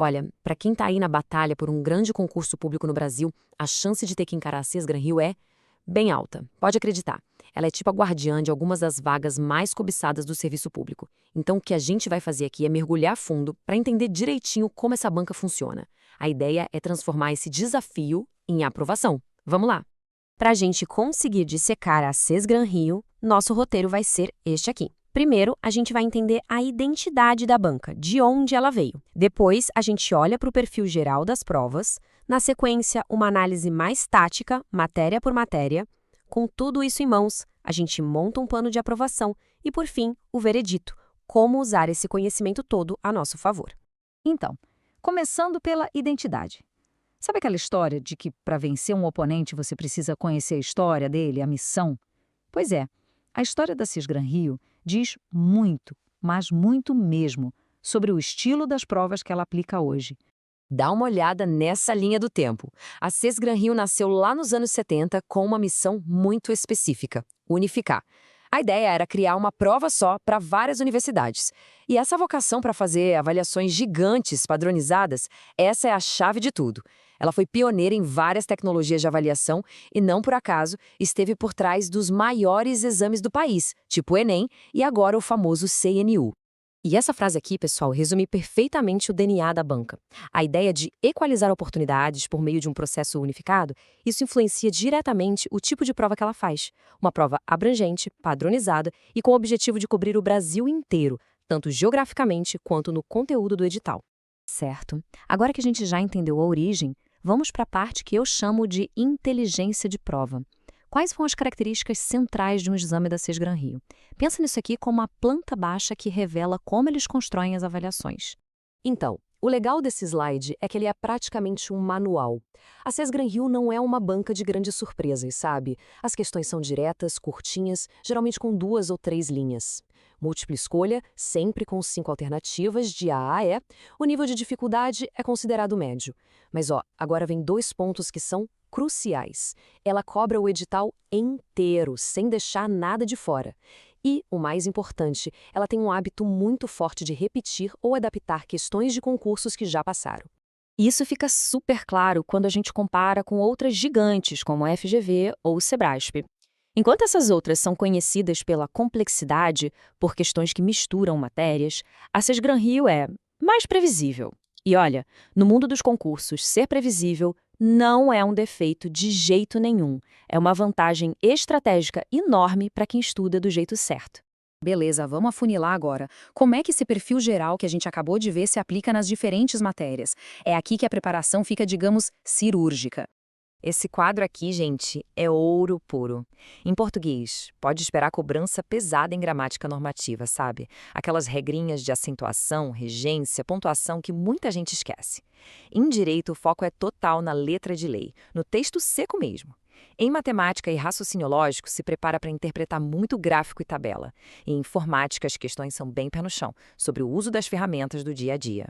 Olha, para quem está aí na batalha por um grande concurso público no Brasil, a chance de ter que encarar a Sesgran-Rio é bem alta. Pode acreditar. Ela é tipo a guardiã de algumas das vagas mais cobiçadas do serviço público. Então, o que a gente vai fazer aqui é mergulhar fundo para entender direitinho como essa banca funciona. A ideia é transformar esse desafio em aprovação. Vamos lá! Para a gente conseguir dissecar a Sesgran-Rio, nosso roteiro vai ser este aqui. Primeiro, a gente vai entender a identidade da banca, de onde ela veio. Depois, a gente olha para o perfil geral das provas. Na sequência, uma análise mais tática, matéria por matéria. Com tudo isso em mãos, a gente monta um plano de aprovação e, por fim, o veredito, como usar esse conhecimento todo a nosso favor. Então, começando pela identidade. Sabe aquela história de que para vencer um oponente você precisa conhecer a história dele, a missão? Pois é, a história da Sesgran-Rio diz muito, mas muito mesmo, sobre o estilo das provas que ela aplica hoje. Dá uma olhada nessa linha do tempo. A Sesgran-Rio nasceu lá nos anos 70 com uma missão muito específica: unificar. A ideia era criar uma prova só para várias universidades. E essa vocação para fazer avaliações gigantes, padronizadas, essa é a chave de tudo. Ela foi pioneira em várias tecnologias de avaliação e, não por acaso, esteve por trás dos maiores exames do país, tipo o Enem e agora o famoso CNU. E essa frase aqui, pessoal, resume perfeitamente o DNA da banca. A ideia de equalizar oportunidades por meio de um processo unificado, isso influencia diretamente o tipo de prova que ela faz. Uma prova abrangente, padronizada e com o objetivo de cobrir o Brasil inteiro, tanto geograficamente quanto no conteúdo do edital. Certo. Agora que a gente já entendeu a origem, vamos para a parte que eu chamo de inteligência de prova. Quais são as características centrais de um exame da Sesgran-Rio? Pensa nisso aqui como uma planta baixa que revela como eles constroem as avaliações. Então, o legal desse slide é que ele é praticamente um manual. A Sesgran-Rio não é uma banca de grandes surpresas, sabe? As questões são diretas, curtinhas, geralmente com 2 ou 3 linhas. Múltipla escolha, sempre com 5 alternativas, de A a E. O nível de dificuldade é considerado médio. Mas agora vem 2 pontos que são cruciais. Ela cobra o edital inteiro, sem deixar nada de fora. E, o mais importante, ela tem um hábito muito forte de repetir ou adaptar questões de concursos que já passaram. Isso fica super claro quando a gente compara com outras gigantes, como a FGV ou o Sebrasp. Enquanto essas outras são conhecidas pela complexidade, por questões que misturam matérias, a Sesgran-Rio é mais previsível. E olha, no mundo dos concursos, ser previsível não é um defeito de jeito nenhum. É uma vantagem estratégica enorme para quem estuda do jeito certo. Beleza, vamos afunilar agora. Como é que esse perfil geral que a gente acabou de ver se aplica nas diferentes matérias? É aqui que a preparação fica, digamos, cirúrgica. Esse quadro aqui, gente, é ouro puro. Em português, pode esperar cobrança pesada em gramática normativa, sabe? Aquelas regrinhas de acentuação, regência, pontuação que muita gente esquece. Em direito, o foco é total na letra de lei, no texto seco mesmo. Em matemática e raciocínio lógico, se prepara para interpretar muito gráfico e tabela. E em informática, as questões são bem pé no chão, sobre o uso das ferramentas do dia a dia.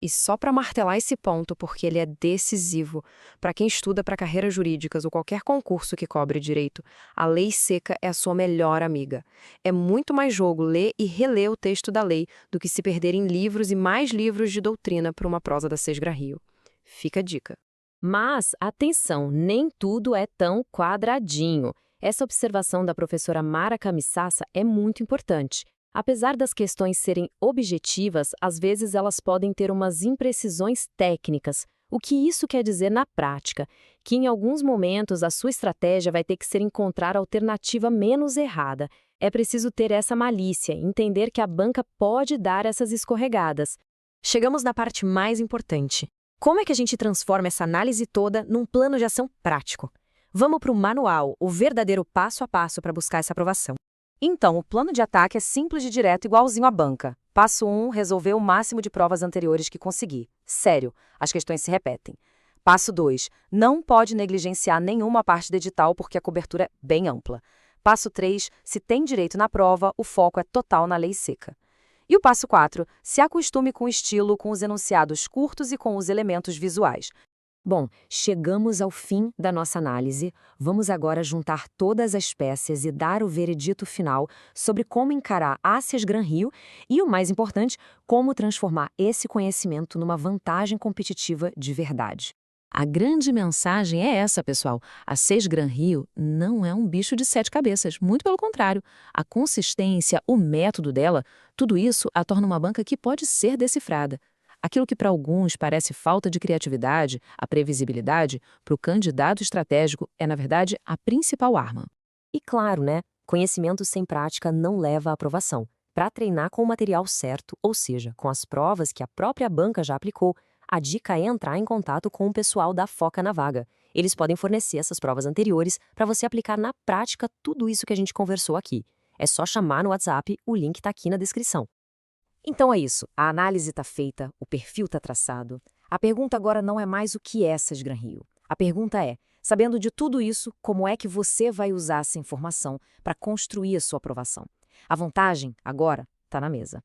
E só para martelar esse ponto, porque ele é decisivo para quem estuda para carreiras jurídicas ou qualquer concurso que cobre direito, a lei seca é a sua melhor amiga. É muito mais jogo ler e reler o texto da lei do que se perder em livros e mais livros de doutrina para uma prosa da Sesgran-Rio. Fica a dica. Mas, atenção, nem tudo é tão quadradinho. Essa observação da professora Mara Kamissassa é muito importante. Apesar das questões serem objetivas, às vezes elas podem ter umas imprecisões técnicas. O que isso quer dizer na prática? Que em alguns momentos a sua estratégia vai ter que ser encontrar a alternativa menos errada. É preciso ter essa malícia, entender que a banca pode dar essas escorregadas. Chegamos na parte mais importante. Como é que a gente transforma essa análise toda num plano de ação prático? Vamos para o manual, o verdadeiro passo a passo para buscar essa aprovação. Então, o plano de ataque é simples e direto, igualzinho à banca. Passo 1, resolver o máximo de provas anteriores que conseguir. Sério, as questões se repetem. Passo 2, não pode negligenciar nenhuma parte do edital porque a cobertura é bem ampla. Passo 3, se tem direito na prova, o foco é total na lei seca. E o passo 4, se acostume com o estilo, com os enunciados curtos e com os elementos visuais. Bom, chegamos ao fim da nossa análise. Vamos agora juntar todas as peças e dar o veredito final sobre como encarar Access Gran Rio e, o mais importante, como transformar esse conhecimento numa vantagem competitiva de verdade. A grande mensagem é essa, pessoal. A Seis Gran Rio não é um bicho de 7 cabeças, muito pelo contrário. A consistência, o método dela, tudo isso a torna uma banca que pode ser decifrada. Aquilo que para alguns parece falta de criatividade, a previsibilidade, para o candidato estratégico é, na verdade, a principal arma. E claro, né? Conhecimento sem prática não leva à aprovação. Para treinar com o material certo, ou seja, com as provas que a própria banca já aplicou, a dica é entrar em contato com o pessoal da Foca na Vaga. Eles podem fornecer essas provas anteriores para você aplicar na prática tudo isso que a gente conversou aqui. É só chamar no WhatsApp, o link está aqui na descrição. Então é isso, a análise está feita, o perfil está traçado. A pergunta agora não é mais o que é Access Gran Rio. A pergunta é, sabendo de tudo isso, como é que você vai usar essa informação para construir a sua aprovação? A vantagem, agora, está na mesa.